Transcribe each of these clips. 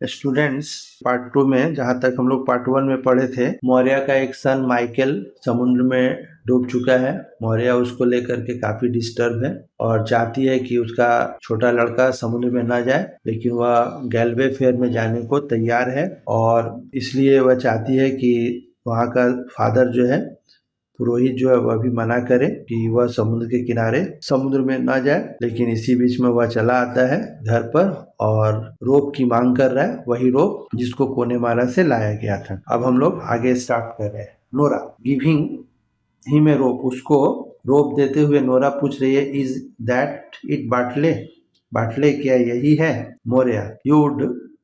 Students, part 2 में जहाँ तक हम लोग पार्ट 1 में पढ़े थे, मौर्य का एक सन माइकल समुद्र में डूब चुका है। मौर्य उसको लेकर के काफी डिस्टर्ब है और चाहती है कि उसका छोटा लड़का समुद्र में ना जाए, लेकिन वह गैल्वे फेयर में जाने को तैयार है और इसलिए वह चाहती है कि वहाँ का फादर जो है, पुरोहित जो है, वह भी मना करे कि वह समुद्र के किनारे समुद्र में ना जाए। लेकिन इसी बीच में वह चला आता है घर पर और रोप की मांग कर रहा है, वही रोप जिसको कोनेमारा से लाया गया था। अब हम लोग आगे स्टार्ट कर रहे हैं। नोरा गिविंग ही में रोप, उसको रोप देते हुए नोरा पूछ रही है, इज दैट इट बाटले? बाटले क्या यही है? Moira, you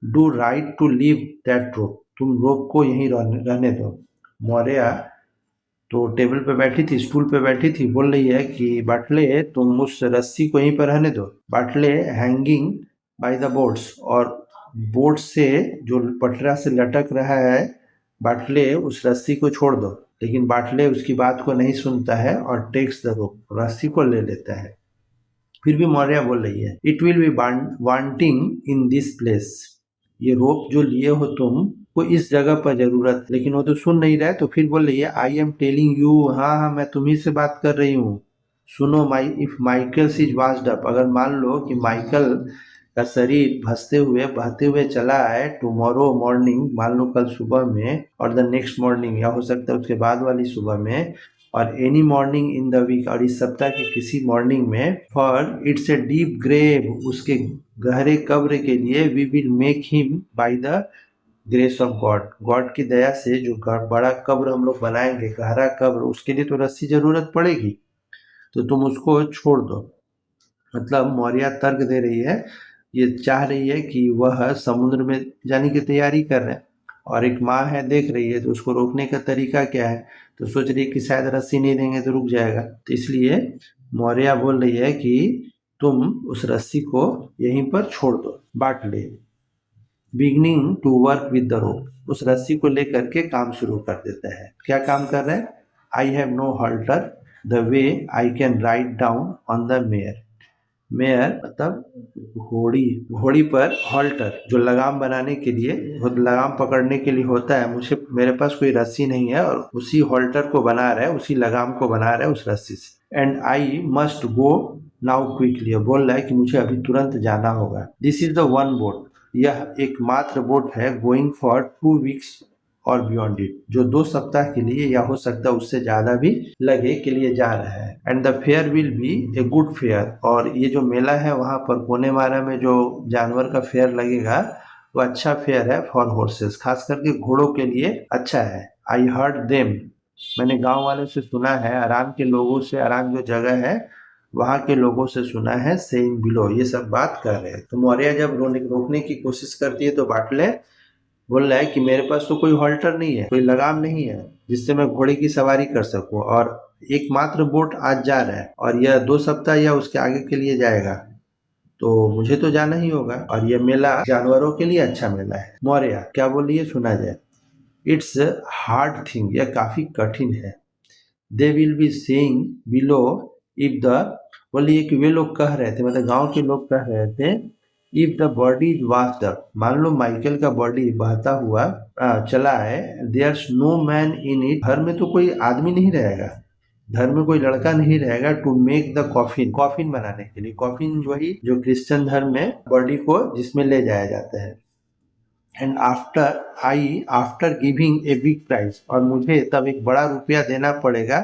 do right to leave that rope, तुम रोप को यहीं रहने दो। मोरिया तो टेबल पे बैठी थी, स्टूल पे बैठी थी, बोल रही है कि बाटले तुम उस रस्सी को यहीं पर रहने दो। बाटले हैंगिंग बाय द बोर्ड्स, और बोर्ड से जो पटरा से लटक रहा है, बाटले उस रस्सी को छोड़ दो। लेकिन बाटले उसकी बात को नहीं सुनता है और टेक्स द रोप, रस्सी को ले लेता है। फिर भी मौर्य बोल रही है, it will be wanting in this place, ये रोप जो लिए हो तुम को इस जगह पर जरूरत। लेकिन वो तो सुन नहीं रहा है, तो फिर बोल रही है, आई एम टेलिंग यू, हाँ हाँ मैं तुम्ही से बात कर रही हूँ, सुनो। If Michael is washed up, अगर मान लो कि माइकल का शरीर भसते हुए बहते हुए चला है, टुमारो मॉर्निंग, मान लो कल सुबह में, और द नेक्स्ट मॉर्निंग, या हो सकता है उसके बाद वाली सुबह में, और any morning in the week, और इस सप्ताह की किसी मॉर्निंग में, for it's a deep grave, उसके गहरे कब्र के लिए, we will make him by the grace of God, God की दया से जो बड़ा कब्र हम लोग बनाएंगे, गहरा कब्र, उसके लिए तो रस्सी जरूरत पड़ेगी, तो तुम उसको छोड़ दो। मतलब मौर्य तर्क दे रही है, ये चाह रही है कि वह समुद्र में जाने की तैयारी कर रहे हैं और एक माँ है देख रही है, तो उसको रोकने का तरीका क्या है, तो सोच रही है कि शायद रस्सी नहीं देंगे तो रुक जाएगा। तो इसलिए मौर्य बोल रही है कि तुम उस रस्सी को यहीं पर छोड़ दो। Bartley beginning to work with the rope, उस रस्सी को लेकर के काम शुरू कर देता है। क्या काम कर रहे हैं? I have no halter the way I can ride down on the mare, mare मतलब घोड़ी, घोड़ी पर हॉल्टर जो लगाम बनाने के लिए, लगाम पकड़ने के लिए होता है, मुझे मेरे पास कोई रस्सी नहीं है और उसी हॉल्टर को बना रहा है, उसी लगाम को बना रहा है उस रस्सी से। And I must go now quickly, बोल रहा है कि मुझे अभी तुरंत जाना होगा। This is the one boat, यह एकमात्र बोट है, गोइंग फॉर 2 वीक्स और बियॉन्ड इट, जो 2 सप्ताह के लिए या हो सकता है उससे ज्यादा भी लगे के लिए जा रहा है। And the fair will be a good fair, और ये जो मेला है वहां पर कोनेमारा में जो जानवर का फेयर लगेगा वो अच्छा फेयर है फॉर हॉर्सेस, खास करके घोड़ों के लिए अच्छा है। आई हर्ड देम, मैंने गांव वाले से सुना है, अरान के लोगों से, अरान जो जगह है वहां के लोगों से सुना है, सेइंग बिलो, ये सब बात कर रहे हैं। तो मौर्य जब रोकने की कोशिश करती है तो बाटले बोल रहा है कि मेरे पास तो कोई हॉल्टर नहीं है, कोई लगाम नहीं है जिससे मैं घोड़े की सवारी कर सकूं, और एकमात्र बोट आज जा रहा है और यह 2 सप्ताह या उसके आगे के लिए जाएगा, तो मुझे तो जाना ही होगा, और यह मेला जानवरों के लिए अच्छा मेला है। मौर्य क्या बोल रही है, सुना जाए। इट्स हार्ड थिंग, यह काफी कठिन है। They will be saying below if the, बोलिए कि वे लोग कह रहे थे, मतलब गांव के लोग कह रहे थे, if the body is washed up, मान लो माइकल का बॉडी बहता हुआ चला है, there's no man in it, घर में तो कोई आदमी नहीं रहेगा, घर में कोई लड़का नहीं रहेगा, to make the coffin, coffin बनाने के लिए, कॉफिन वही जो क्रिश्चियन धर्म में बॉडी को जिसमें ले जाया जाता है। And after giving a big price, और मुझे तब एक बड़ा रुपया देना पड़ेगा,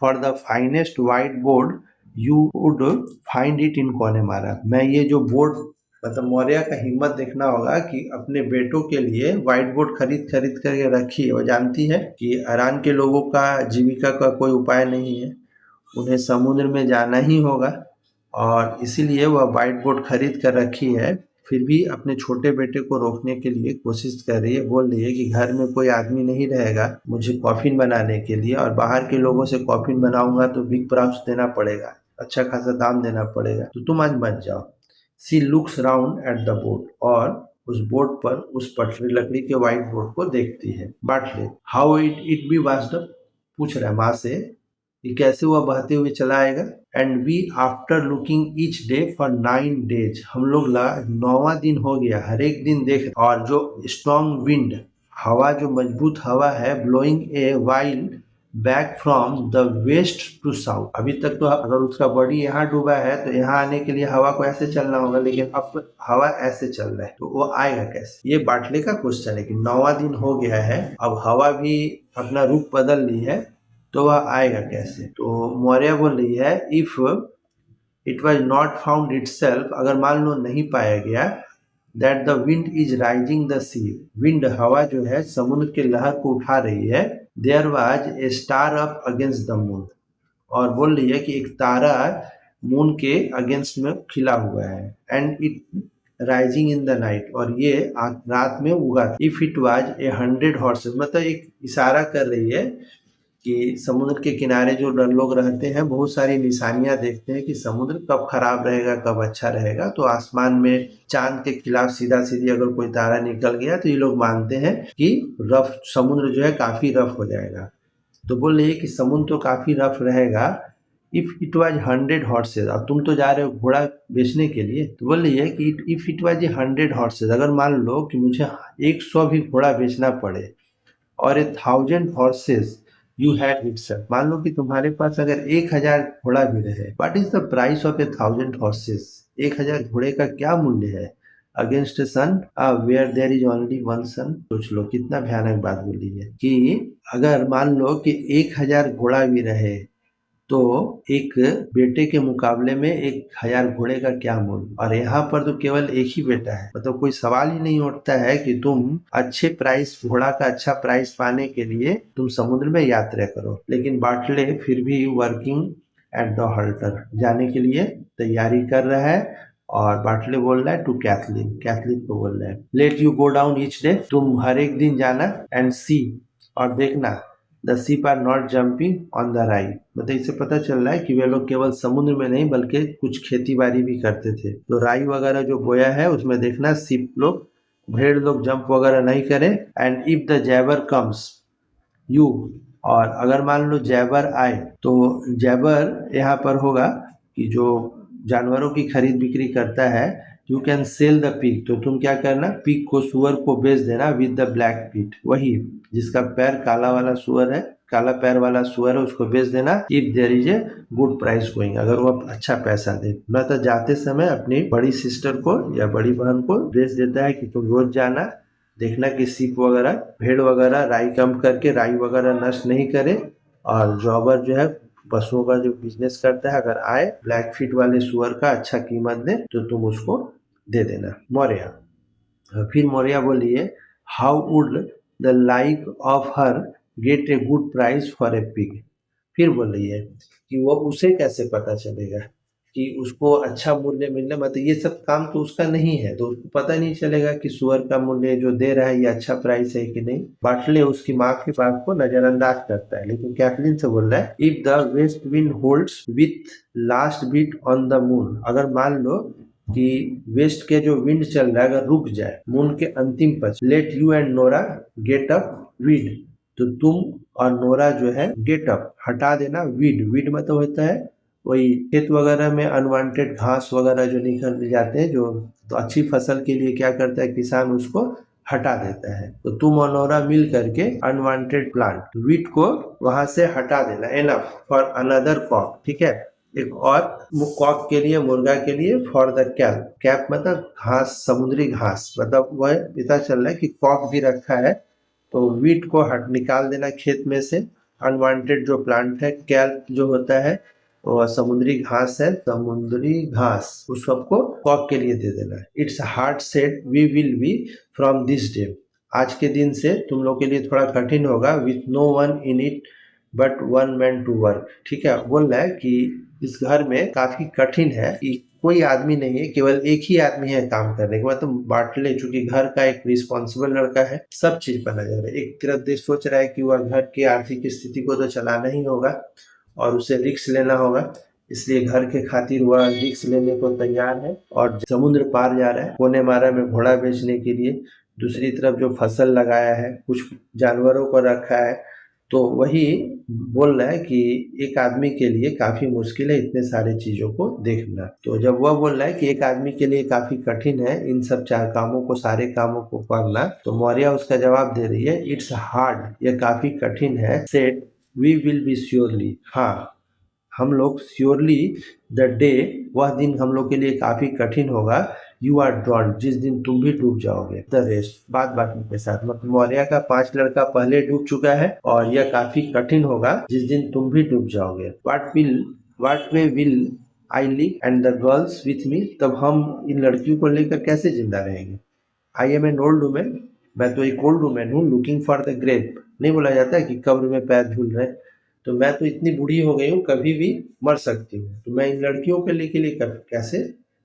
for the finest white board you would find it in Connemara, मैं ये जो बोर्ड, मतलब मौर्य का हिम्मत देखना होगा कि अपने बेटों के लिए व्हाइट बोर्ड खरीद करके रखी है। वो जानती है कि अरान के लोगों का जीविका का कोई उपाय नहीं है, उन्हें समुद्र में जाना ही होगा, और इसीलिए वह व्हाइट बोर्ड खरीद कर रखी है। फिर भी अपने छोटे बेटे को रोकने के लिए कोशिश कर रही है, बोल रही है कि घर में कोई आदमी नहीं रहेगा मुझे कॉफिन बनाने के लिए, और बाहर के लोगों से कॉफिन बनाऊंगा तो बिग प्राइस देना पड़ेगा, अच्छा खासा दाम देना पड़ेगा, तो तुम आज मत जाओ। She looks round at the boat, और उस बोट पर, उस पटरी लकड़ी के व्हाइट बोर्ड को देखती है। बाटले how it be washed up, पूछ रहा है माँ से कि कैसे वह बहते हुए चला आएगा। And we after looking each day for 9 days, हम लोग 9वां दिन हो गया, हर एक दिन देख, और जो स्ट्रॉन्ग विंड, हवा जो मजबूत हवा है, blowing a wild back from the west to south. अभी तक तो अगर उसका बॉडी यहाँ डूबा है तो यहाँ आने के लिए हवा को ऐसे चलना होगा, लेकिन अब हवा ऐसे चल रहा है तो वो आएगा कैसे? ये बाटले का क्वेश्चन है कि 9वां दिन हो गया है, अब हवा भी अपना रूप बदल ली है, तो वह आएगा कैसे? तो मौर्य बोल रही है, if it was not found itself, अगर मान लो नहीं पाया गया, that the wind is rising the sea, wind हवा जो है समुद्र के लहर को उठा रही है, there was a star up against the moon, और बोल रही है कि एक तारा मून के अगेंस्ट में खिला हुआ है, and it rising in the night, और ये रात में उगा। If it was A 100 horses, मतलब एक इशारा कर रही है कि समुद्र के किनारे जो लोग रहते हैं बहुत सारी निशानियां देखते हैं कि समुद्र कब खराब रहेगा कब अच्छा रहेगा, तो आसमान में चांद के खिलाफ सीधा सीधी अगर कोई तारा निकल गया तो ये लोग मानते हैं कि रफ समुद्र जो है काफी रफ हो जाएगा। तो बोल रही है कि समुद्र तो काफी रफ रहेगा। इफ इट वाज 100 हॉर्सेज, अब तुम तो जा रहे हो घोड़ा बेचने के लिए, तो बोल रही है कि इफ इट वाज 100 हॉर्सेज, अगर मान लो कि मुझे 100 भी घोड़ा बेचना पड़े, और 1000 हॉर्सेज यू हैड इटसेल्फ, मान लो कि तुम्हारे पास अगर 1000 घोड़ा भी रहे, what is the price of 1000 horses, 1000 घोड़े का क्या मूल्य है against son where there is only one son. सोच लो कितना भयानक बात बोली है कि अगर मान लो कि 1000 घोड़ा भी रहे, तो एक बेटे के मुकाबले में 1000 घोड़े का क्या मूल्य, और यहाँ पर तो केवल एक ही बेटा है, मतलब कोई सवाल ही नहीं उठता है कि तुम अच्छे प्राइस, घोड़ा का अच्छा प्राइस पाने के लिए तुम समुद्र में यात्रा करो। लेकिन बाटले फिर भी वर्किंग एट द हल्टर, जाने के लिए तैयारी कर रहा है, और बाटले बोल रहा है टू कैथलीन, कैथलीन को बोल रहा है, let you go down each day, तुम हर एक दिन जाना, एंड सी, और देखना, the ship are not jumping on the rye, मतलब इससे पता चल रहा है कि वे लोग केवल समुद्र में नहीं बल्कि कुछ खेती बाड़ी भी करते थे, तो राई वगैरह जो बोया है उसमें देखना शिप लोग, भेड़ लोग जंप वगैरह नहीं करें। And if the Jabber comes you, और अगर मान लो जैबर आए, तो जैबर यहाँ पर होगा कि जो जानवरों की खरीद बिक्री करता है, you can sell the pig, तो तुम क्या करना, पिग को, सुअर को बेच देना, विद द ब्लैक पीट, वही जिसका पैर काला वाला सुअर है, काला पैर वाला सुअर है, उसको बेच देना। If there is a good price going, अगर वो अच्छा पैसा दे। मैं तो जाते समय अपनी बड़ी सिस्टर को या बड़ी बहन को बेच देता है कि तुम रोज जाना, देखना कि सीप वगैरह, भेड़ वगैरह राई कम करके राई वगैरह नष्ट नहीं करे, और जॉबर जो है पशुओं का जो बिजनेस करता है, अगर आए ब्लैक फीट वाले सुअर का अच्छा कीमत दे तो तुम उसको दे देना। मौर्य, फिर मौर्य बोलिए, how would the like of her gate A good price for a pig, फिर बोल रही है कि वो उसे कैसे पता चलेगा कि उसको अच्छा मूल्य मिलना, मतलब ये सब काम तो उसका नहीं है, तो उसको पता नहीं चलेगा कि सुअर का मूल्य जो दे रहा है ये अच्छा प्राइस है कि नहीं। बाटले उसकी माँ की बात को नजरअंदाज करता है, लेकिन कैथलीन से बोल रहा है, if the west wind holds with last beat on the moon, अगर मान लो कि वेस्ट के जो विंड चल रहा है अगर रुक जाए मून के अंतिम पक्ष, let you and Nora get up weed, तो तुम और नोरा जो है गेट अप, हटा देना, वीड, वीड मतलब होता है वही खेत वगैरह में अनवांटेड घास वगैरह जो निकल जाते हैं, जो तो अच्छी फसल के लिए क्या करता है किसान, उसको हटा देता है, तो तुम और नोरा मिल करके अनवांटेड प्लांट वीट को वहां से हटा देना, एनफ फॉर अनदर कॉक, ठीक है, एक और कॉक के लिए, मुर्गा के लिए, फॉर द कैप, कैप मतलब घास, समुद्री घास, मतलब वह पता चल रहा है कि कॉक भी रखा है, तो वीट को हट निकाल देना खेत में से, अनवांटेड जो प्लांट है, कैल्प जो होता है वो समुद्री घास है, समुद्री घास उस सबको कॉक के लिए दे देना। It's hard set we will be from this day, आज के दिन से तुम लोग के लिए थोड़ा कठिन होगा, with no one in it but one man to work, ठीक है, बोल रहा है कि इस घर में काफी कठिन है कि कोई आदमी नहीं है, केवल एक ही आदमी है काम करने के, मतलब बाटले चूंकि घर का एक रिस्पॉन्सिबल लड़का है, सब चीज पर नजर है, एक तरफ देश सोच रहा है कि वह घर की आर्थिक स्थिति को तो चलाना ही होगा और उसे रिस्क लेना होगा, इसलिए घर के खातिर वह रिस्क लेने को तैयार है और समुद्र पार जा रहा है कोने मारा में घोड़ा बेचने के लिए। दूसरी तरफ जो फसल लगाया है, कुछ जानवरों को रखा है, तो वही बोल रहा है कि एक आदमी के लिए काफी मुश्किल है इतने सारे चीजों को देखना। तो जब वह बोल रहा है कि एक आदमी के लिए काफी कठिन है इन सब चार कामों को, सारे कामों को करना, तो मौर्या उसका जवाब दे रही है, इट्स हार्ड, यह काफी कठिन है। Said we will be surely, हाँ हम लोग श्योरली, द डे, वह दिन हम लोग के लिए काफी कठिन होगा, यू आर ड्रॉन, जिस दिन तुम भी डूब जाओगे, द रेस्ट, बात बाकी के साथ। मतलब मौर्या का 5 लड़का पहले डूब चुका है और यह काफी कठिन होगा जिस दिन तुम भी डूब जाओगे। What way will I live and the girls with me, तब हम इन लड़कियों को लेकर कैसे जिंदा रहेंगे। I am N old women, मैं तो एक ओल्ड वुमेन हूँ, लुकिंग फॉर द ग्रेव, नहीं बोला जाता है कि कब्र में पैर झूल रहे, तो मैं तो इतनी बूढ़ी हो गई हूँ, कभी भी मर सकती हूँ, तो मैं इन लड़कियों के लिए कैसे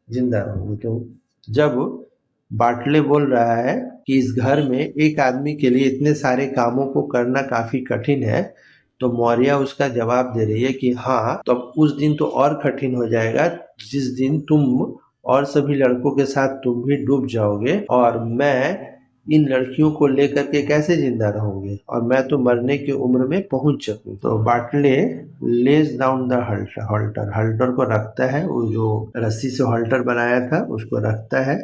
जिंदा रहूंगी। तो जब बाटले बोल रहा है कि इस घर में एक आदमी के लिए इतने सारे कामों को करना काफी कठिन है, तो मौर्या उसका जवाब दे रही है कि हाँ, तो अब उस दिन तो और कठिन हो जाएगा जिस दिन तुम और सभी लड़कों के साथ तुम भी डूब जाओगे, और मैं इन लड़कियों को लेकर के कैसे जिंदा रहूंगे, और मैं तो मरने की उम्र में पहुंच चुकी। तो बाटले लेज डाउन द हल्टर को रखता है, वो जो रस्सी से हल्टर बनाया था उसको रखता है।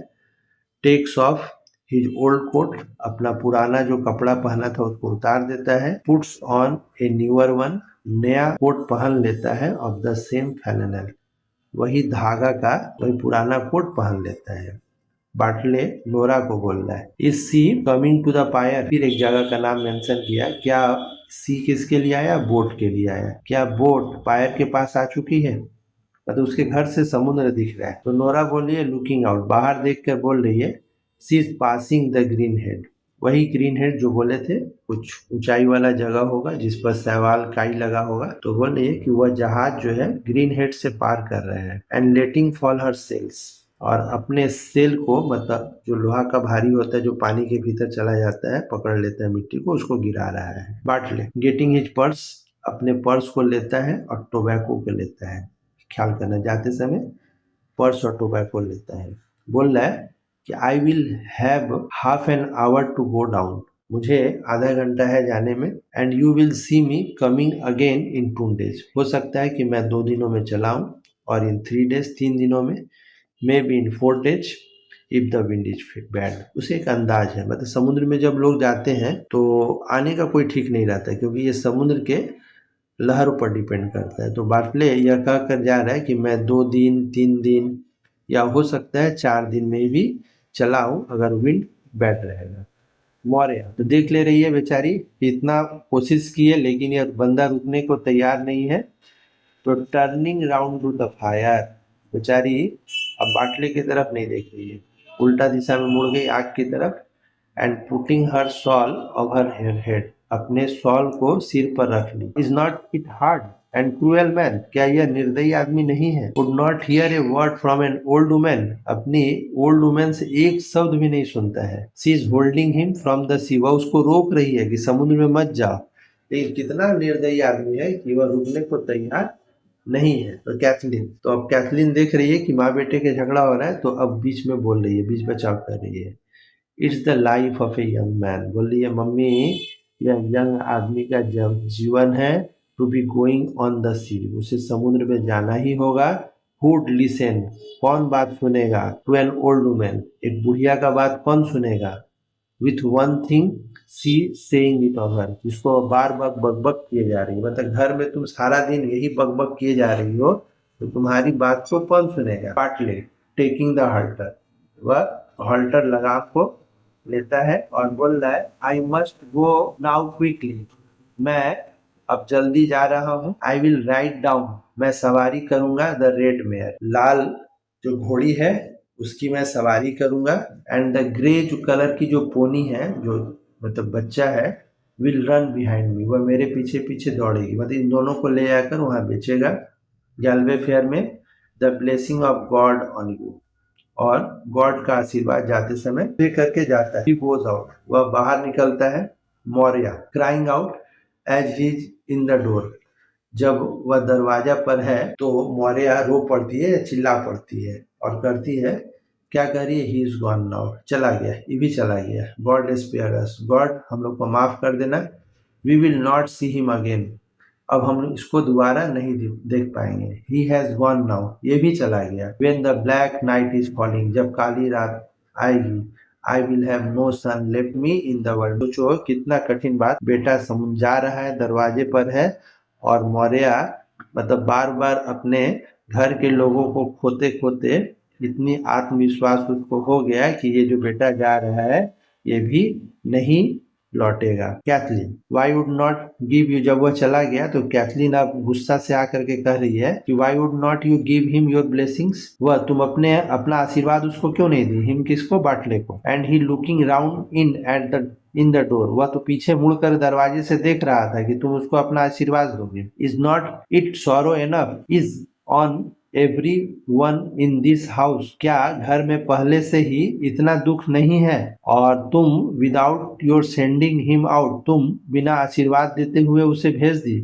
Takes off his old coat, अपना पुराना जो कपड़ा पहना था उसको उतार देता है। Puts on A newer one, नया कोट पहन लेता है। ऑफ द सेम फैनल, वही धागा का वही पुराना कोट पहन लेता है। बाटले नोरा को बोल रहा है, is she coming to the pier, फिर एक जगह का नाम मेंशन किया, क्या सी किसके लिए आया, बोट के लिए आया, क्या बोट पायर के पास आ चुकी है, मतलब उसके घर से समुद्र दिख रहा है। तो नोरा बोल रही है लुकिंग आउट, बाहर देख कर बोल रही है, she is passing the green head, वही ग्रीन हेड जो बोले थे कुछ ऊंचाई वाला जगह होगा जिस पर शैवाल काई लगा होगा, तो बोल रही है कि वह जहाज जो है ग्रीन हेड से पार कर रहे हैं। And letting fall her sails, और अपने सेल को, मतलब जो लोहा का भारी होता है जो पानी के भीतर चला जाता है, पकड़ लेता है मिट्टी को, उसको गिरा रहा है। बाटले गेटिंग हिज पर्स, अपने पर्स को लेता है और टोबैको को लेता है, ख्याल करना जाते समय पर्स और टोबैको लेता है। बोल रहा है कि I will have half an hour to go down, मुझे आधा घंटा है जाने में। And you will see me coming again in 2 days, हो सकता है कि मैं 2 दिनों में चला आऊं, और इन 3 days 3 दिनों में, may be in 4 days if the wind is bad. उसे एक अंदाज है, मतलब समुद्र में जब लोग जाते हैं तो आने का कोई ठीक नहीं रहता, क्योंकि ये समुद्र के लहरों पर डिपेंड करता है। तो बाटले यह कह कर जा रहा है कि मैं 2 दिन 3 दिन या हो सकता है 4 दिन में भी चला आऊं अगर विंड बैड रहेगा। मौर्य तो देख ले रही है बेचारी, इतना कोशिश की है लेकिन यह बंदा रुकने को तैयार नहीं है। तो turning round to the fire, बेचारी अब बाटले की तरफ नहीं देख रही है, उल्टा दिशा में मुड़ गई आग की तरफ। And putting her shawl over her head, अपने शॉल को सिर पर रख ली। Is not it hard and cruel man, क्या यह निर्दयी आदमी नहीं है। Would not hear a word from an old woman, अपनी ओल्ड वुमेन से एक शब्द भी नहीं सुनता है। She is holding him from the sea, वह उसको रोक रही है कि समुद्र में मत जाओ। लेकिन कितना निर्दयी आदमी है कि वह रुकने को तैयार नहीं है। तो कैथलीन, तो अब कैथलीन देख रही है कि माँ बेटे के झगड़ा हो रहा है, तो अब बीच में बोल रही है, बीच बचाव कर रही है। It's the life of a young man, बोल रही है मम्मी यह यंग आदमी का जीवन है। To be going on the sea, उसे समुद्र में जाना ही होगा। हुड लिसन, कौन बात सुनेगा। टू एन ओल्ड वुमेन, एक बुढ़िया का बात कौन सुनेगा। With one thing C saying it over, जिसको बार बार बकबक किए जा रही है, मतलब घर में तुम सारा दिन यही बकबक किए जा रही हो, तो तुम्हारी बात को कौन सुनेगा। पार्टले टेकिंग द हल्टर, वह हल्टर लगाम को लेता है और बोल रहा है I must go now quickly, मैं अब जल्दी जा रहा हूँ। आई विल राइड डाउन, मैं सवारी करूंगा। द रेड मेयर, लाल जो घोड़ी है उसकी मैं सवारी करूंगा। एंड द ग्रे जो कलर की जो पोनी है, जो मतलब बच्चा है, विल रन बिहाइंड मी, वह मेरे पीछे पीछे दौड़ेगी, मतलब इन दोनों को ले जाकर वहां बेचेगा गैल्वे फेयर में। The blessing of God on you, और गॉड का आशीर्वाद जाते समय दे करके जाता है। He goes out, वह बाहर निकलता है। Maurya crying out as he in the door, जब वह दरवाजा पर है तो मौर्या रो पड़ती है या चिल्ला पड़ती है और करती है, क्या कह रही है, ही इज गॉन नाउ, चला गया, ये भी चला गया। गॉड स्पेयर अस, गॉड हम लोग को माफ कर देना। We will not see him again, अब हम इसको दोबारा नहीं देख पाएंगे। ही हैज गॉन नाउ, ये भी चला गया। When the black night is falling, जब काली रात आएगी। I will have no son left me in the world, सोचो कितना कठिन बात। बेटा समुझ जा रहा है, दरवाजे पर है, और मौर्य मतलब बार बार अपने घर के लोगों को खोते खोते इतनी आत्मविश्वास उसको हो गया कि ये जो बेटा जा रहा है ये भी नहीं लौटेगा। Kathleen, why would not give you, जब वह चला गया तो कैथलीन अब गुस्सा से आकर के कह रही है कि Y would not you give him your blessings, वह तुम अपना आशीर्वाद उसको क्यों नहीं दी। हिम किसको, बाटले को। And he looking round in the door, वह तो पीछे मुड़कर दरवाजे से देख रहा था कि तुम उसको अपना आशीर्वाद दोगे। Is not it sorrow enough is on every one in this house, क्या घर में पहले से ही इतना दुख नहीं है, और तुम without your sending him out, तुम बिना आशीर्वाद देते हुए उसे भेज दी।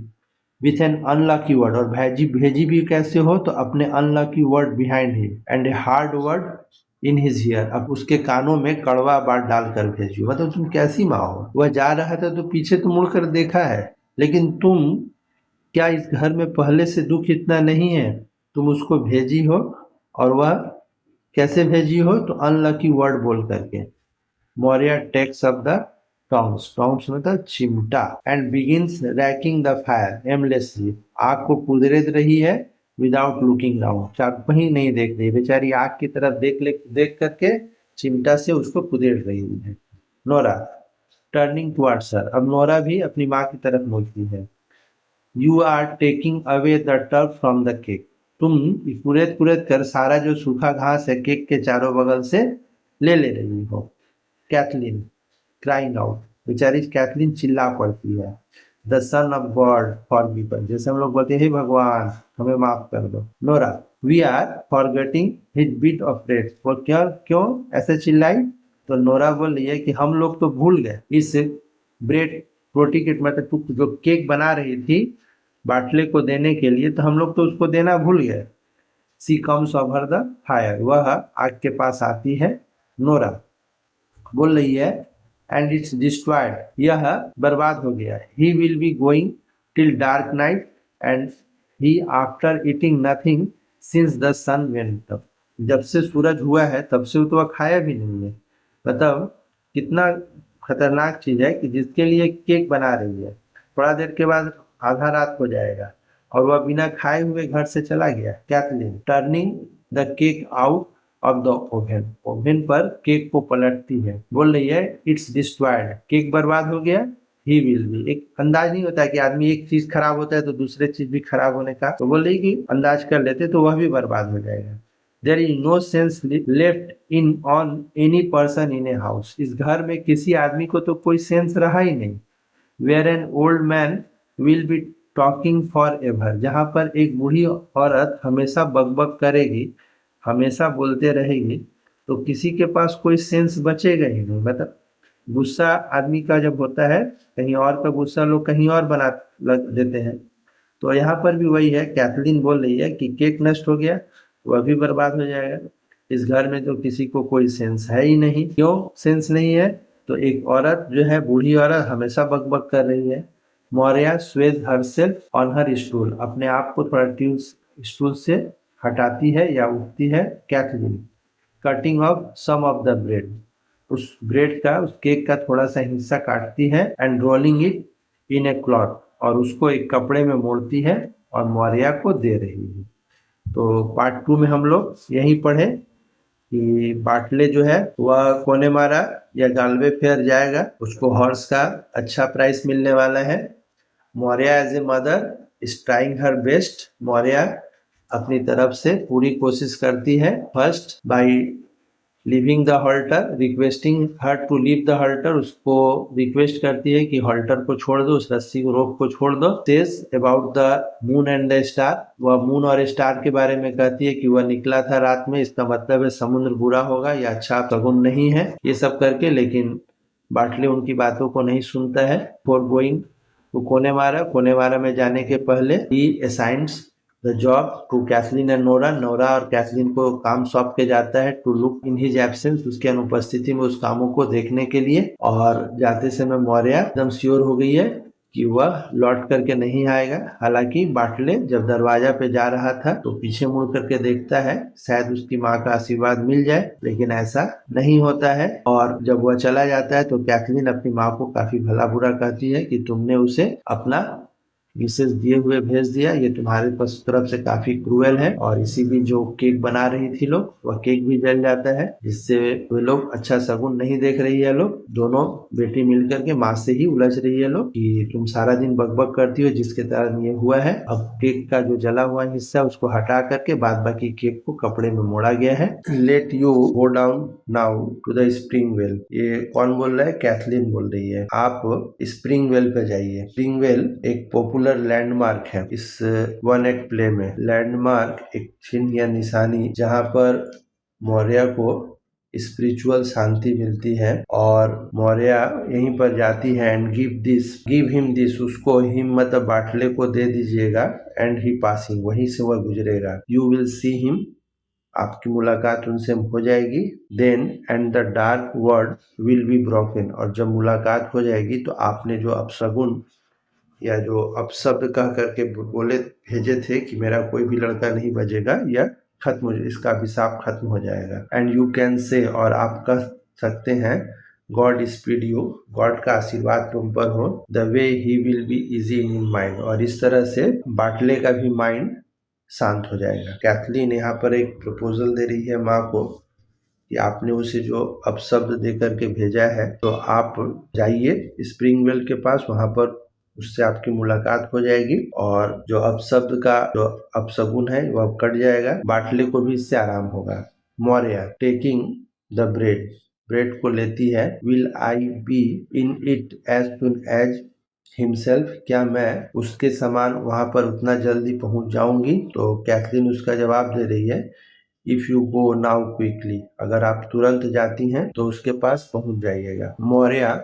विथ एन अनलकी वर्ड, और भेजी भी कैसे हो, तो अपने unlucky word behind him, and a hard word in his here, अब उसके कानों में कड़वा बात डालकर भेजियो। मतलब तुम कैसी माँ हो, वह जा रहा था तो पीछे तो मुड़कर देखा है, लेकिन तुम, क्या इस घर में पहले से दुख इतना नहीं है, तुम उसको भेजी हो, और वह कैसे भेजी हो, तो अनलकी वर्ड बोल करके। Maurya takes up the tongs, tongs मतलब चिमटा, and begins raking the fire aimlessly, आग को कुदरेद रही है विदाउट लुकिंग राउंड, कहीं नहीं देख रही, बेचारी आग की तरफ देख करके चिमटा से उसको कुदेड़ रही है। नोरा टर्निंग टुवर्ड्स हर, अब नोरा भी अपनी माँ की तरफ मुड़ती है। You are taking away the turf from the cake, तुम कुरेद कुरेद कर सारा जो सूखा घास है केक के चारों बगल से ले रही हो। कैथलीन क्राइंग आउट, बेचारी कैथलीन चिल्ला पड़ती है। The son of God forgiven, जैसे हम लोग बोलते हैं हे भगवान हमें माफ कर दो। Nora we are forgetting his bit of bread, वो क्या क्यों ऐसे चिल्लाई, तो नोरा बोल रही है कि हम लोग तो भूल गए इस ब्रेड रोटी के मतलब जो केक बना रही थी बाटले को देने के लिए, तो हम लोग तो उसको देना भूल गए। सी कम्स ओवर द फायर, वह आग के पास आती है। नोरा बोल रही है एंड इट्स डिस्ट्रॉयड, यह बर्बाद हो गया। He will be going till dark night and he after eating nothing since the sun went up, जब से सूरज हुआ है तब से तो वह खाया भी नहीं है। मतलब कितना खतरनाक चीज है कि जिसके लिए केक बना रही है, थोड़ा देर के बाद आधा रात हो जाएगा और वह बिना खाए हुए घर से चला गया। Kathleen turning the cake out of the oven, oven पर केक को पलटती है, बोल रही है इट्स डिस्ट्रॉयड, केक बर्बाद हो गया। ही विल बी, एक अंदाज नहीं होता कि आदमी एक चीज खराब होता है तो दूसरे चीज भी खराब होने का, तो बोल रही कि अंदाज कर लेते तो वह भी बर्बाद हो जाएगा। There is no sense left in on any person in a house, इस घर में किसी आदमी को तो कोई सेंस रहा ही नहीं। Where an old man will be talking for ever, जहाँ पर एक बूढ़ी औरत हमेशा बकबक करेगी, हमेशा बोलते रहेगी, तो किसी के पास कोई सेंस बचेगा ही नहीं। मतलब गुस्सा आदमी का जब होता है, कहीं और का गुस्सा लोग कहीं और बना देते हैं, तो यहाँ पर भी वही है। कैथलीन बोल रही है कि केक नष्ट हो गया, वह भी बर्बाद हो जाएगा। इस घर में तो किसी को कोई सेंस है ही नहीं। क्यों सेंस नहीं है, तो एक औरत जो है, बूढ़ी औरत हमेशा बकबक कर रही है। Maurya Suez herself on her stool, अपने आप को थोड़ा स्टूल से हटाती है या उठती है। Cathleen cutting off some of the bread, उस ब्रेड का, उस केक का थोड़ा सा हिस्सा काटती है। And rolling it in a cloth, और उसको एक कपड़े में मोड़ती है और मौर्य को दे रही है। तो पार्ट 2 में हम लोग यही पढ़े कि बाटले जो है वह कोनेमारा या गालवे फेयर जाएगा, उसको हॉर्स का अच्छा प्राइस मिलने वाला है। Maurya as a mother is trying her best, Maurya अपनी तरफ से पूरी कोशिश करती है। First by leaving the halter, requesting her to leave the halter, उसको रिक्वेस्ट करती है कि हॉल्टर को छोड़ दो, उस रस्सी को रोप को छोड़ दो। Says about the moon and the star, वह मून और स्टार के बारे में कहती है कि वह निकला था रात में, इसका मतलब है समुद्र बुरा होगा या अच्छा सगुन नहीं है, ये सब करके। लेकिन बाटले उनकी बातों को नहीं सुनता है। फॉर गोइंग टू कोनेमारा में जाने के पहले ही assigns the job to Kathleen and Nora, Nora और कैथलीन को काम सौंप के जाता है। To look in his absence, उसके अनुपस्थिति में उस कामों को देखने के लिए। और जाते समय मौर्य एकदम श्योर हो गई है कि वह लौट करके नहीं आएगा। हालांकि बाटले जब दरवाजा पे जा रहा था तो पीछे मुड़ करके देखता है, शायद उसकी माँ का आशीर्वाद मिल जाए, लेकिन ऐसा नहीं होता है। और जब वह चला जाता है तो कैथलीन अपनी माँ को काफी भला बुरा कहती है कि तुमने उसे अपना विशेष दिए हुए भेज दिया, ये तुम्हारे तरफ से काफी क्रूएल है। और इसी बीच जो केक बना रही थी लोग, वह केक भी जल जाता है, जिससे वे लोग अच्छा शगुन नहीं देख रही है। लोग दोनों बेटी मिलकर के माँ से ही उलझ रही है लोग कि तुम सारा दिन बकबक करती हो, जिसके कारण ये हुआ है। अब केक का जो जला हुआ हिस्सा उसको हटा करके बाद बाकी केक को कपड़े में मोड़ा गया है। Let you go down now to the spring well. ये कौन बोल रहा है? कैथलीन बोल रही है। आप स्प्रिंग वेल पे जाइए। स्प्रिंग वेल एक पॉपुलर लैंडमार्क है इस वन एक्ट प्ले में। लैंडमार्क एक चिन्ह या निशानी जहां पर मौर्य को स्पिरिचुअल शांति मिलती है, और मौर्य यहीं पर जाती है एंड गिव हिम दिस, उसको हिम मतलब बाटले को दे दीजिएगा, एंड ही पासिंग, वहीं से वह गुजरेगा। यू विल सी हिम, आपकी मुलाकात उनसे हो जाएगी। Then and the dark word will be broken, और जब मुलाकात हो जाएगी तो आपने जो अपशगुन या जो अपशब्द कह करके बोले भेजे थे कि मेरा कोई भी लड़का नहीं बजेगा, या खत्म हो, इसका अभिशाप खत्म हो जाएगा। एंड यू कैन से, और आप कह सकते हैं, गॉड स्पीड यू, गॉड का आशीर्वाद तुम पर हो, the way he will be easy in mind, और इस तरह से बाटले का भी माइंड शांत हो जाएगा। कैथलीन यहाँ पर एक प्रपोजल दे रही है माँ को कि आपने उसे जो अपशब्द दे करके भेजा है, तो आप जाइए स्प्रिंग वेल के पास, वहां पर उससे आपकी मुलाकात हो जाएगी, और जो अपशब्द का जो अपशगुन है वह कट जाएगा, बाटले को भी इससे आराम होगा। मौर्य टेकिंग द ब्रेड को लेती है। Will I be in it as soon as himself, क्या मैं उसके समान वहां पर उतना जल्दी पहुंच जाऊंगी? तो कैथलीन उसका जवाब दे रही है, if you go now quickly, अगर आप तुरंत जाती हैं तो उसके पास पहुंच जाइएगा। मौर्य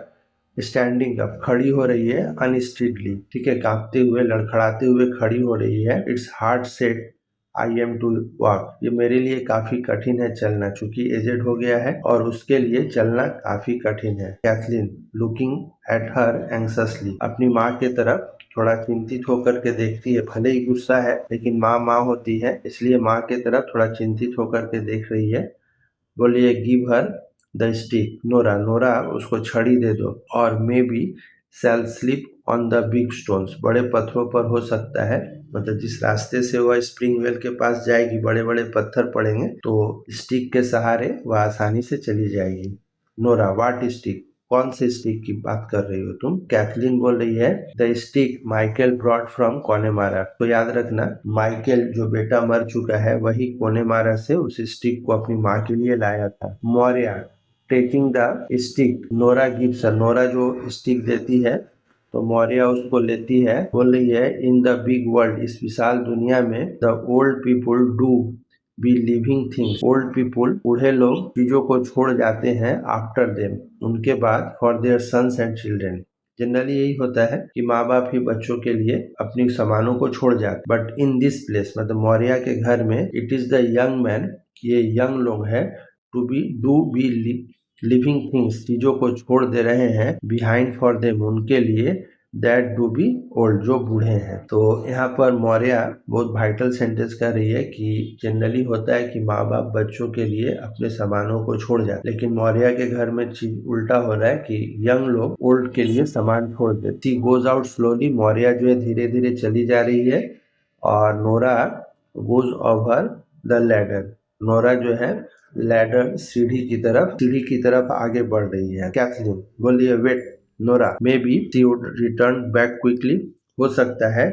स्टैंडिंग अप, खड़ी हो रही है, अनस्टिडली, ठीक है, कांपते हुए लड़खड़ाते हुए खड़ी हो रही है। It's hard set I am to walk, ये मेरे लिए काफी कठिन है चलना, चूंकि एजेड हो गया है और उसके लिए चलना काफी कठिन है। कैथलीन लुकिंग एट हर एंग्ससली, अपनी माँ के तरफ थोड़ा चिंतित होकर के देखती है, भले ही गुस्सा है लेकिन माँ माँ होती है, इसलिए माँ के तरफ थोड़ा चिंतित होकर के देख रही है। बोलिए give her the stick, Nora उसको छड़ी दे दो, और may be shall slip on the big stones, बड़े पत्थरों पर हो सकता है, मतलब जिस रास्ते से वह स्प्रिंग वेल के पास जाएगी बड़े बड़े पत्थर पड़ेंगे, तो स्टिक के सहारे वह आसानी से चली जाएगी। नोरा व्हाट स्टिक, कौन से स्टिक की बात कर रही हो तुम? कैथलीन बोल रही है, the stick Michael brought from Connemara, तो याद रखना माइकल जो बेटा मर चुका है वही कोनेमारा से उस स्टिक को अपनी माँ के लिए लाया था। Maurya taking the stick, Nora gives, Nora जो स्टिक देती है तो मौर्य उसको लेती है। बोल रही है, इन द बिग वर्ल्ड, इस विशाल दुनिया में, the old people do be leaving things, old people, बूढ़े लोग चीजों को छोड़ जाते हैं, आफ्टर देम, उनके बाद, for their sons and children, generally यही होता है कि माँ बाप ही बच्चों के लिए अपनी सामानों को छोड़ जाते, बट इन दिस प्लेस, मतलब मौर्य के घर में, it is the young man, ये यंग लोग है, to be do be leaving things, चीजों को छोड़ दे रहे हैं, बिहाइंड फॉर देम, उनके लिए, दैट डू बी ओल्ड, जो बूढ़े हैं। तो यहाँ पर मौर्य बहुत वाइटल सेंटेंस कर रही है कि जनरली होता है कि माँ बाप बच्चों के लिए अपने सामानों को छोड़ जाते, लेकिन मौर्य के घर में चीज उल्टा हो रहा है कि यंग लोग ओल्ड के लिए सामान छोड़ देते। She goes out slowly, Maurya जो है धीरे धीरे चली जा रही है, और Nora goes over the ladder, Nora जो है लैडर सीढ़ी की तरफ आगे बढ़ रही है। कैथलीन बोलिए, wait Nora, may be she would return back quickly, हो सकता है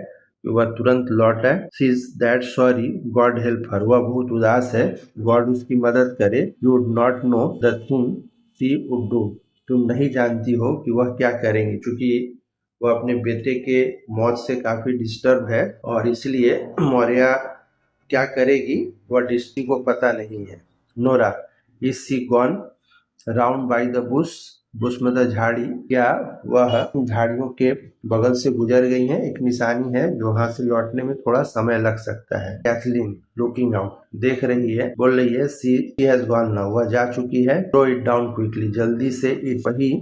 वह तुरंत लौट आए। She is that sorry, God help her, वह बहुत उदास है, गॉड उसकी मदद करे। You would not know the thing she would do, तुम नहीं जानती हो कि वह क्या करेंगी, क्योंकि वह अपने बेटे के मौत से काफी डिस्टर्ब है, और इसलिए मौर्य क्या करेगी वह डिस्ट्री को पता नहीं है। Nora, is she gone round by the Bush मतलब झाड़ी, क्या वह झाड़ियों के बगल से गुजर गई हैं? एक निशानी है जो वहां से लौटने में थोड़ा समय लग सकता है। कैथलीन लुकिंग आउट, देख रही है, बोल रही है, शी हैज गॉन नाउ, वह जा चुकी है। थ्रो इट डाउन क्विकली, जल्दी से इट, वही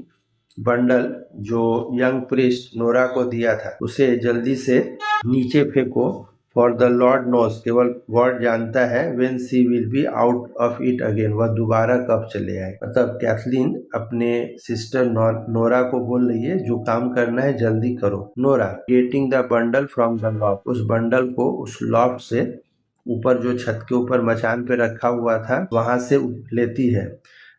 बंडल जो यंग प्रीस्ट नोरा को दिया था उसे जल्दी से नीचे फेंको। फॉर द लॉर्ड नोस, केवल गॉड जानता है, when she will be out of it again, वह दोबारा कब चले आए। मतलब कैथलीन अपने सिस्टर नोरा को बोल रही है जो काम करना है जल्दी करो। Nora getting the bundle from the loft, उस बंडल को उस लॉफ्ट से, ऊपर जो छत के ऊपर मचान पे रखा हुआ था वहां से लेती है।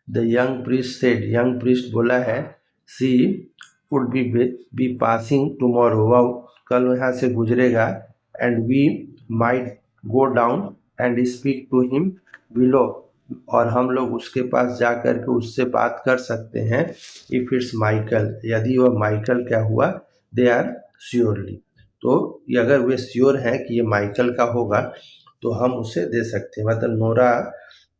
The young priest said, young priest बोला है, she would be passing tomorrow, वह कल यहाँ से गुजरेगा, and we might go down and speak to him below, और हम लोग उसके पास जा कर के उससे बात कर सकते हैं। इफ इट्स माइकल, यदि वह माइकल क्या हुआ, दे आर श्योरली, तो अगर वे श्योर हैं कि ये माइकल का होगा तो हम उसे दे सकते हैं। मतलब नोरा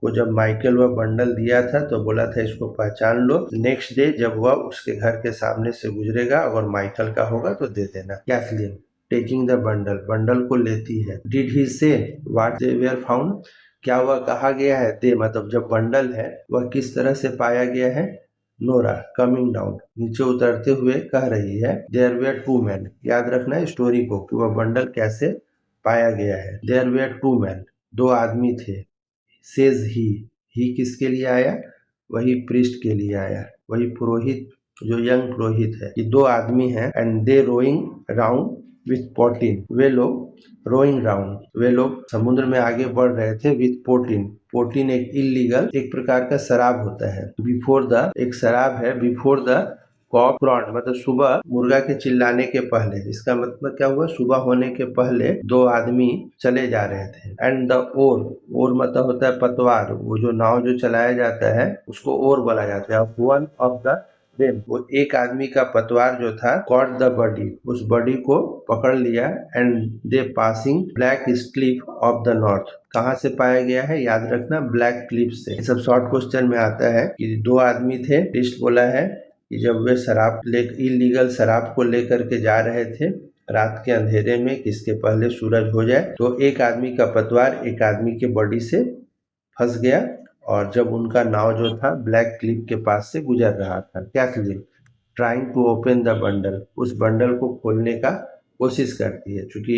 को जब माइकल वह बंडल दिया था तो बोला था इसको पहचान लो, नेक्स्ट डे जब वह उसके घर के सामने से गुजरेगा अगर माइकल का होगा तो दे देना। Kathleen taking the bundle, bundle को लेती है। डिड ही से व्हाट दे वेयर फाउंड, क्या वह कहा गया है, दे मतलब जब बंडल है वह किस तरह से पाया गया है। नोरा कमिंग डाउन, नीचे उतरते हुए कह रही है, देयर वेयर टू मैन, याद रखना है स्टोरी को कि वह बंडल कैसे पाया गया है। देयर वेयर टू मैन, दो आदमी थे। सेज ही किसके लिए आया, वही प्रीस्ट के लिए आया, वही पुरोहित जो यंग पुरोहित है। ये दो आदमी हैं, and they rowing round with poteen, वे लोग रोइंग राउंड, वे लोग समुद्र में आगे बढ़ रहे थे विथ पोटिन। पोटिन एक इलीगल, एक प्रकार का शराब होता है। बिफोर द, एक शराब है, बिफोर द कॉक क्रॉड, मतलब सुबह मुर्गा के चिल्लाने के पहले। इसका मतलब क्या हुआ, सुबह होने के पहले दो आदमी चले जा रहे थे। एंड द ओर मतलब होता है पतवार, वो जो नाव जो चलाया जाता है उसको ओर बोला जाता है। वन ऑफ द देम, वो एक आदमी का पतवार जो था, कॉट द बॉडी, उस बॉडी को पकड़ लिया। And they passing black Cliff of the north, कहाँ से पाया गया है, याद रखना ब्लैक क्लिफ से। ये सब शॉर्ट क्वेश्चन में आता है कि दो आदमी थे, लिस्ट बोला है कि जब वे शराब इलीगल शराब को लेकर के जा रहे थे रात के अंधेरे में, किसके पहले सूरज हो जाए, तो एक आदमी का पतवार एक आदमी के बॉडी से फंस गया, और जब उनका नाव जो था ब्लैक क्लिफ के पास से गुजर रहा था। Cathleen trying to open the bundle, उस बंडल को खोलने का कोशिश करती है, क्योंकि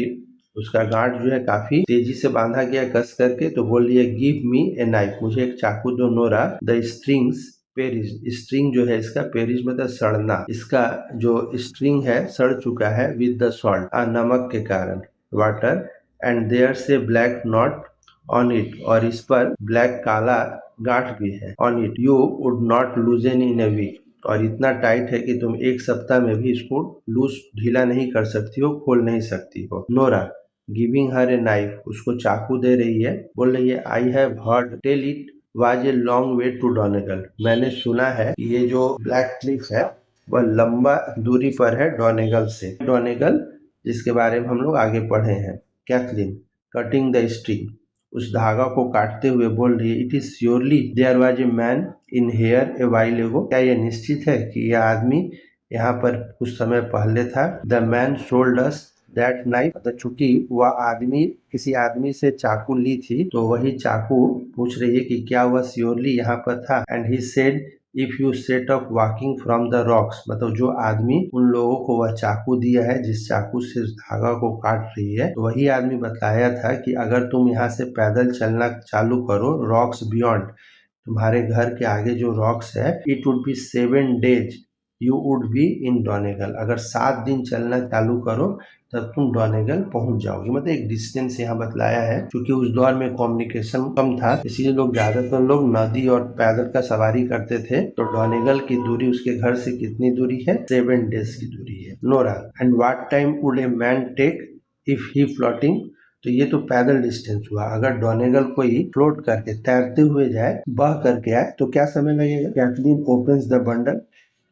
उसका गांठ जो है काफी तेजी से बांधा गया कस करके, तो बोल रही है गिव मी ए नाइफ, मुझे एक चाकू दो Nora. The strings perish, string जो है इसका पेरिश मतलब सड़ना, इसका जो स्ट्रिंग है सड़ चुका है विद द सॉल्ट, नमक के कारण, water, and there's black knot on it, और इस पर ब्लैक काला गांठ भी है। On it you would not loosen in a week, और इतना टाइट है कि तुम एक सप्ताह में भी इसको लूज ढीला नहीं कर सकती हो, खोल नहीं सकती हो। Nora giving her a knife, उसको चाकू दे रही है, बोल रही है I have heard tell it was a long way to Donegal, मैंने सुना है कि ये जो ब्लैक क्लिफ है वह लंबा दूरी पर है डोनेगल से। डोनेगल जिसके बारे में हम लोग आगे पढ़े हैं। कैथलीन कटिंग द स्ट्रिंग, उस धागा को काटते हुए बोल रही है, it is surely there was a man in here a while ago, क्या यह निश्चित है कि यह आदमी यहाँ पर कुछ समय पहले था। The man sold us that knife, तो चूंकि वह आदमी किसी आदमी से चाकू ली थी तो वही चाकू पूछ रही है कि क्या वह श्योरली यहाँ पर था। And he said if you set of walking from the rocks, मतलब जो आदमी उन लोगों को वह चाकू दिया है, जिस चाकू से उस धागा को काट रही है, तो वही आदमी बताया था कि अगर तुम यहाँ से पैदल चलना चालू करो, रॉक्स बियॉन्ड, तुम्हारे घर के आगे जो रॉक्स है, it would be 7 days you would be in Donegal, अगर 7 दिन चलना चालू करो तब तुम डोनेगल पहुंच जाओगे। मतलब एक डिस्टेंस यहाँ बतलाया है, क्योंकि उस दौर में कम्युनिकेशन कम था, इसीलिए लोग ज्यादातर लोग नदी और पैदल का सवारी करते थे। तो डोनेगल की दूरी उसके घर से कितनी दूरी है, 7 days की दूरी है। Nora and what time would a man take if he floating, तो ये तो पैदल डिस्टेंस हुआ, अगर डोनेगल कोई फ्लोट करके तैरते हुए जाए, बह करके आए, तो क्या समय लगेगा। कैथलीन ओपन्स द बंडल,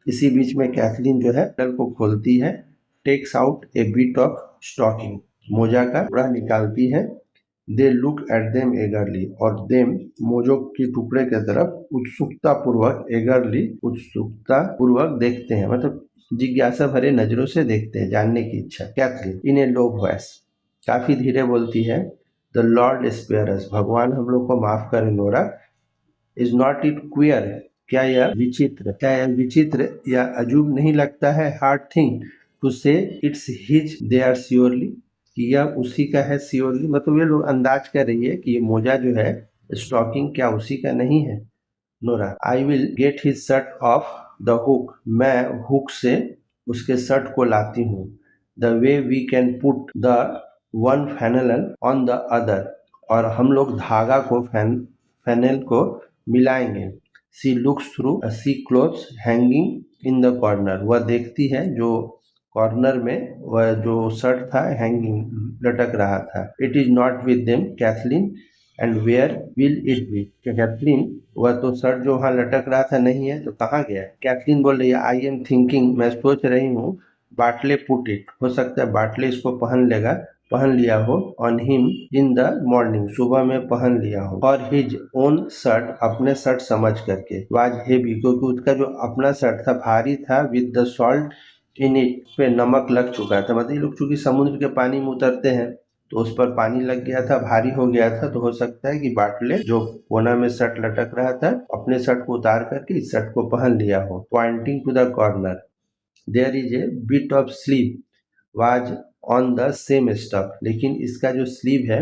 इसी बीच में कैथलीन जो है बंडल को खोलती है। Takes out a bit of stocking, मोजा का टुकड़ा निकालती है। They look at them eagerly, और देम मोजों के टुकड़े की तरफ उत्सुकता पूर्वक, एगरली उत्सुकता पूर्वक देखते हैं, मतलब जिज्ञासा भरे नजरों से देखते हैं, जानने की इच्छा। कैथलीन इन ए लो वॉइस, काफी धीरे बोलती है, द लॉर्ड स्पेयर अस, भगवान हम लोग को माफ करे Nora. Is not it queer, क्या यह विचित्र या अजूब नहीं लगता है? Hard thing to say it's his they are surely, कि यह उसी का है श्योरली, मतलब ये लोग अंदाज कर रही है कि ये मोजा जो है स्टॉकिंग क्या उसी का नहीं है। Nora, I will get his shirt off the hook, मैं हुक से उसके शर्ट को लाती हूँ। The way we can put the one flannel on the other, और हम लोग धागा को फैनल को मिलाएंगे। She looks through the clothes hanging in the corner, वह देखती है जो कॉर्नर में वह जो शर्ट था हैंगिंग लटक रहा था। It is not with them Kathleen and where will it be, Kathleen वह तो शर्ट जो वहाँ लटक रहा था नहीं है तो कहाँ गया? कैथलीन बोल रही है आई एम थिंकिंग, मैं सोच रही हूँ, बाटले पुट इट, हो सकता है बाटले इसको पहन लिया हो, on him in the morning, सुबह में पहन लिया हो, और हिज ओन शर्ट, अपने शर्ट समझ करके, वाज हेवी, क्योंकि उसका जो अपना शर्ट था भारी था, with the salt in it, पे नमक लग चुका था, मतलब ये लोग चूंकि समुद्र के पानी में उतरते हैं तो उस पर पानी लग गया था, भारी हो गया था, तो हो सकता है कि बाटले जो कोना में शर्ट लटक रहा था अपने शर्ट को उतार करके इस शर्ट को पहन लिया हो। Pointing to the corner, there is a bit of sleeve was on the same stuff, लेकिन इसका जो स्लीव है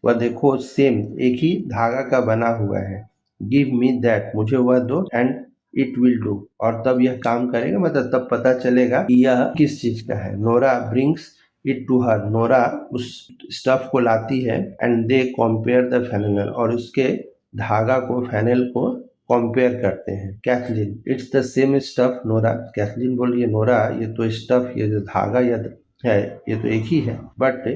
वह देखो सेम एक ही धागा का बना हुआ है। गिव मी दैट, मुझे वह दो, एंड इट विल डू, और तब यह काम करेगा, मतलब तब पता चलेगा कि यह किस चीज का है। Nora brings it to her, Nora उस स्टफ को लाती है, and they compare the flannel, और उसके धागा को फैनल को कंपेयर करते हैं। Kathleen, it's the same stuff Nora, Kathleen बोल रही है नोरा ये तो स्टफ, ये जो धागा है ये तो एक ही है, but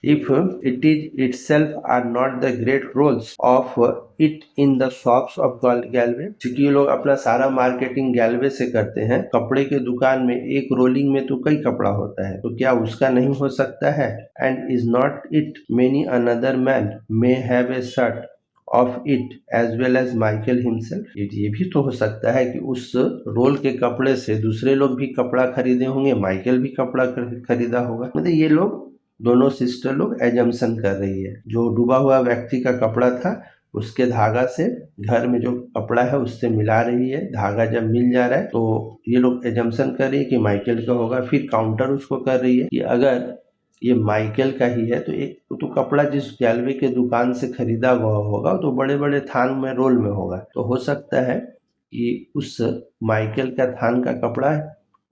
if it is itself are not the great rolls of it in the shops of Galway, क्योंकि ये लोग अपना सारा मार्केटिंग गैलवे से करते हैं, कपड़े के दुकान में एक रोलिंग में तो कई कपड़ा होता है, तो क्या उसका नहीं हो सकता है? And is not it many another man may have a shirt of it as well as Michael himself, ये भी तो हो सकता है कि उस रोल के कपड़े से दूसरे लोग भी कपड़ा खरीदे होंगे, माइकल भी कपड़ा खरीदा होगा। मतलब ये लोग दोनों सिस्टर लोग एजम्पशन कर रही है, जो डूबा हुआ व्यक्ति का कपड़ा था उसके धागा से घर में जो कपड़ा है उससे मिला रही है, धागा जब मिल जा रहा है तो ये लोग एजम्पशन कर रही है कि माइकल का होगा। फिर काउंटर उसको कर रही है कि अगर ये माइकल का ही है तो एक तो कपड़ा जिस गैलवे के दुकान से खरीदा हुआ होगा तो बड़े बड़े थान में रोल में होगा, तो हो सकता है कि उस माइकल का थान का कपड़ा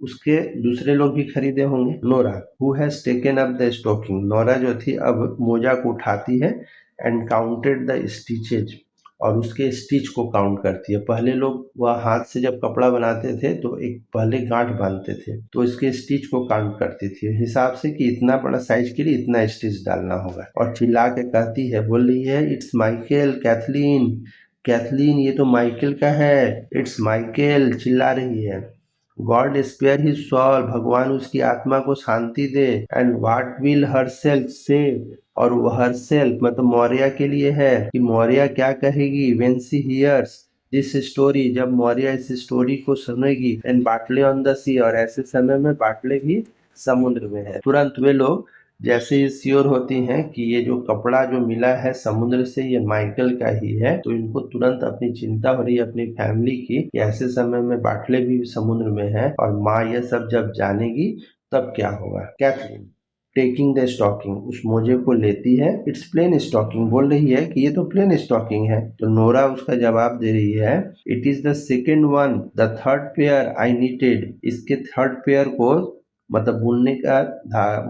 उसके दूसरे लोग भी खरीदे होंगे। Nora who has taken up the stocking, Nora जो थी अब मोजा को उठाती है, एंड काउंटेड द स्टिचेज, और उसके स्टिच को काउंट करती है। पहले लोग वह हाथ से जब कपड़ा बनाते थे तो एक पहले गांठ बांधते थे, तो इसके स्टिच को काउंट करती थी हिसाब से कि इतना बड़ा साइज के लिए इतना स्टिच डालना होगा, और चिल्ला के कहती है, बोल रही है इट्स माइकल, कैथलीन, कैथलीन ये तो माइकल का है, इट्स माइकल, चिल्ला रही है। गॉड स्पेयर हिज सॉल, भगवान उसकी आत्मा को शांति दे। And what will herself से, और वो हर सेल्फ मतलब मौर्या के लिए है कि मौर्या क्या कहेगी। When she hears this story, जब मौर्या इस स्टोरी को सुनेगी। And Bartley on the sea, और ऐसे समय में बाटले भी समुद्र में है। तुरंत वे लोग जैसे ही श्योर होती हैं कि ये जो कपड़ा जो मिला है समुद्र से ये माइकल का ही है, तो इनको तुरंत अपनी चिंता हो रही है अपनी फैमिली की कि ऐसे समय में बाटले भी समुद्र में है, और माँ ये सब जब जानेगी तब क्या होगा। कैथलीन टेकिंग द स्टॉकिंग, उस मोजे को लेती है, इट्स प्लेन स्टॉकिंग, बोल रही है कि ये तो प्लेन स्टॉकिंग है। तो नोरा उसका जवाब दे रही है, it is the second one, the third pair I needed, इसके थर्ड पेयर को मतलब बुनने का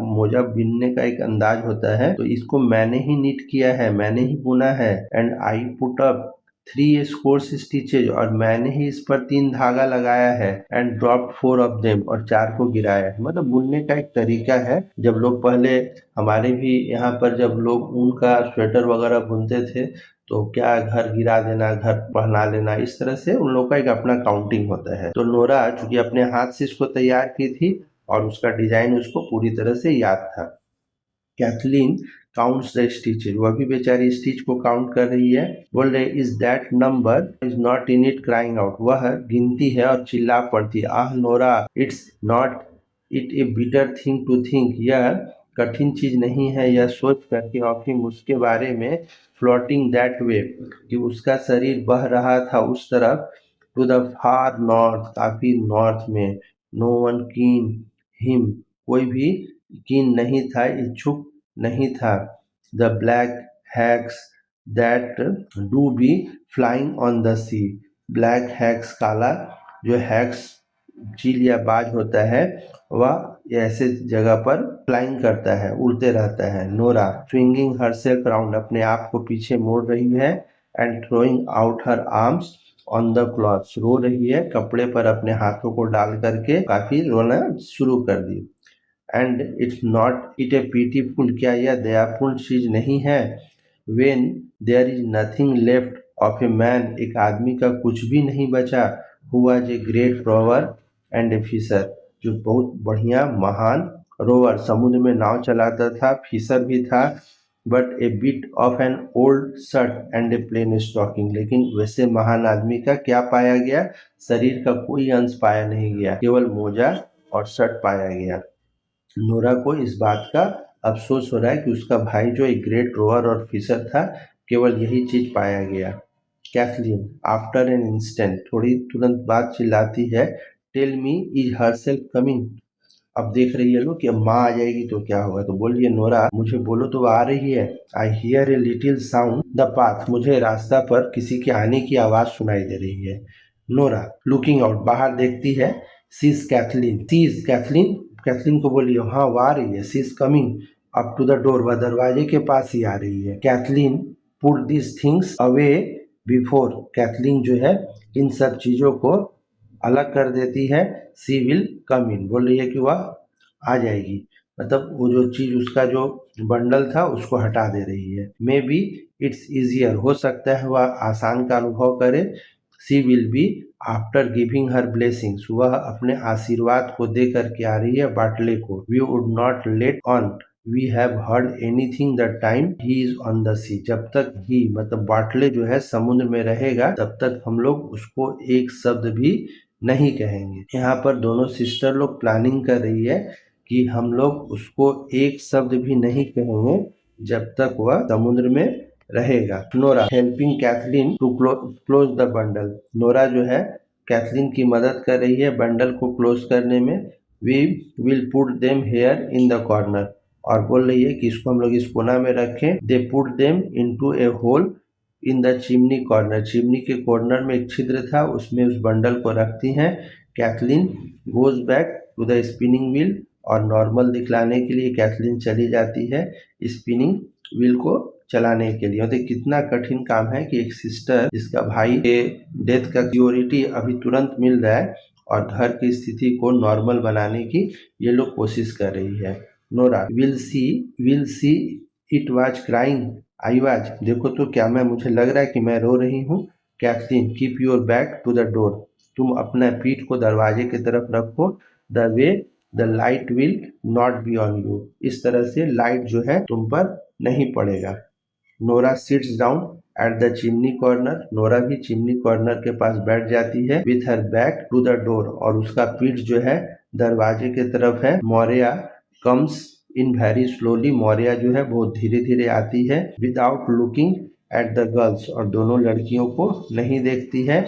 मोजा बिनने का एक अंदाज होता है, तो इसको मैंने ही नीट किया है, मैंने ही बुना है। And I put up 3 scores stitches, और मैंने ही इस पर 3 धागा लगाया है। एंड ड्रॉप 4 ऑफ देम, और 4 को गिराया है। मतलब बुनने का एक तरीका है, जब लोग पहले हमारे भी यहाँ पर जब लोग ऊन का स्वेटर वगैरह बुनते थे तो क्या घर गिरा देना, घर पहना लेना, इस तरह से उन लोग का एक अपना काउंटिंग होता है। तो नोरा चूंकि अपने हाथ से इसको तैयार की थी और उसका डिजाइन उसको पूरी तरह से याद था। कैथलीन काउंट्स द स्टिचेज, वह भी बेचारी स्टिच को काउंट कर रही है। बोल रहे is that number is not in it, crying out, वह गिनती है और चिल्ला पड़ती है, ah Nora, it's not it a bitter thing to think, यह कठिन चीज नहीं है यह सोच करके ऑफ हिम, उसके बारे में, फ्लोटिंग दैट वे, कि उसका शरीर बह रहा था उस तरफ, टू द फार नॉर्थ, काफी नॉर्थ में, नो वन कीन हिम, कोई भी कीन नहीं था, इच्छुक नहीं था, the black hags that do be flying on the sea, black hags काला जो हैक्स चील या बाज होता है वह ऐसे जगह पर फ्लाइंग करता है, उड़ते रहता है। नोरा स्विंगिंग हरसेल्फ राउंड, अपने आप को पीछे मोड़ रही है, and throwing out her arms on the clothes, रो रही है, कपड़े पर अपने हाथों को डाल करके काफी रोना शुरू कर दी। And it's not it a pitiful, क्या यह दयापूर्ण चीज नहीं है, when there is nothing left of a man, एक आदमी का कुछ भी नहीं बचा, who was a great rower and a fisher, जो बहुत बढ़िया महान रोवर, समुद्र में नाव चलाता था, फिशर भी था, but a bit of an old shirt and a plain stocking, लेकिन वैसे महान आदमी का क्या पाया गया, शरीर का कोई अंश पाया नहीं गया, केवल मोजा और शर्ट पाया गया। नोरा को इस बात का अफसोस हो रहा है कि उसका भाई जो एक ग्रेट रोवर और फिशर था, केवल यही चीज पाया गया। कैथलीन आफ्टर एन इंस्टेंट, थोड़ी तुरंत बाद चिल्लाती है, tell me is herself coming, अब देख रही है लोग कि अब माँ आ जाएगी तो क्या होगा, तो बोलिए नोरा मुझे बोलो तो वो आ रही है। I hear a little sound the path, मुझे रास्ता पर किसी के आने की आवाज सुनाई दे रही है। नोरा लुकिंग आउट, बाहर देखती है, sees Kathleen, sees Kathleen, Kathleen को बोलिए हाँ वो आ रही है, she is coming up to the door, वह दरवाजे के पास ही आ रही है। Kathleen put this things away before, Kathleen जो है इन सब चीजों को अलग कर देती है, सी विल कम इन, बोल रही है कि वह आ जाएगी, मतलब वो जो चीज उसका जो बंडल था उसको हटा दे रही है। मे बी इट्स इजियर, हो सकता है वह आसान का अनुभव करे, she will be after giving her blessings, वह अपने आशीर्वाद को दे करके आ रही है बाटले को। We would not let on we have heard anything the time he is on the sea, जब तक ही मतलब बाटले जो है समुद्र में रहेगा तब तक हम लोग उसको एक शब्द भी नहीं कहेंगे। यहाँ पर दोनों सिस्टर लोग प्लानिंग कर रही है कि हम लोग उसको एक शब्द भी नहीं कहेंगे जब तक वह समुद्र में रहेगा। Nora helping Kathleen to close the bundle, Nora जो है कैथलीन की मदद कर रही है बंडल को क्लोज करने में। We will put them here in the corner, और बोल रही है कि इसको हम लोग इस कोना में रखें। They put them into a hole in the chimney corner, chimney के कॉर्नर में एक छिद्र था, उसमें उस बंडल को रखती हैं। Kathleen goes back to the spinning wheel, और नॉर्मल दिखलाने के लिए कैथलीन चली जाती है स्पिनिंग व्हील को चलाने के लिए। तो कितना कठिन काम है कि एक सिस्टर जिसका भाई के डेथ का सिक्योरिटी अभी तुरंत मिल रहा है और घर की स्थिति को नॉर्मल बनाने की ये लोग कोशिश कर रही है। Nora will see it was crying, I was, देखो तो क्या मैं, मुझे लग रहा है कि मैं रो रही हूँ। Kathleen keep your back to the door, तुम अपना पीठ को दरवाजे की तरफ रखो। The way the light will not be on you, इस तरह से लाइट जो है तुम पर नहीं पड़ेगा। Nora sits down at the chimney corner, Nora भी चिमनी कॉर्नर के पास बैठ जाती है। With her back to the door, और उसका पीठ जो है दरवाजे की तरफ है। Maurya comes in very slowly, Maurya जो है बहुत धीरे धीरे आती है। Without looking at the girls, और दोनों लड़कियों को नहीं देखती है।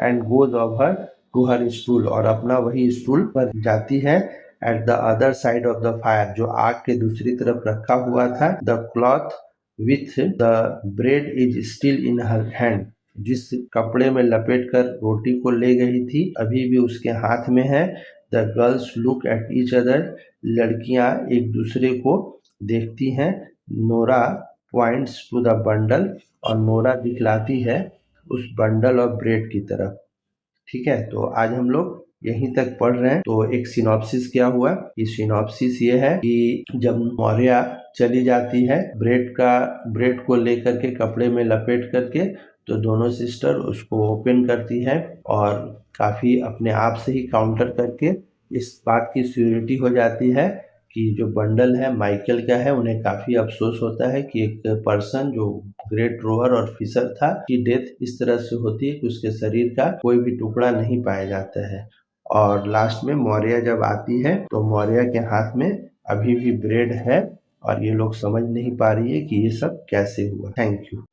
And goes over to her stool, और अपना वही स्टूल पर जाती है। At the other side of the fire, जो आग के दूसरी तरफ रखा हुआ था। The cloth with the bread is still in her hand, जिस कपड़े में लपेट कर रोटी को ले गई थी अभी भी उसके हाथ में है। The girls look at each other, लड़कियां एक दूसरे को देखती हैं। Nora points to the bundle, और नोरा दिखलाती है उस बंडल ऑफ ब्रेड की तरफ। ठीक है, तो आज हम लोग यहीं तक पढ़ रहे हैं। तो एक सिनॉप्सिस क्या हुआ, ये सिनॉप्सिस ये है कि जब मौर्या चली जाती है ब्रेड को लेकर के कपड़े में लपेट करके, तो दोनों सिस्टर उसको ओपन करती है और काफी अपने आप से ही काउंटर करके इस बात की श्योरिटी हो जाती है कि जो बंडल है माइकल का है। उन्हें काफी अफसोस होता है कि एक पर्सन जो ग्रेट रोवर और फिशर था की डेथ इस तरह से होती है कि उसके शरीर का कोई भी टुकड़ा नहीं पाया जाता है। और लास्ट में मौर्या जब आती है तो मौर्या के हाथ में अभी भी ब्रेड है और ये लोग समझ नहीं पा रही है कि ये सब कैसे हुआ। Thank you.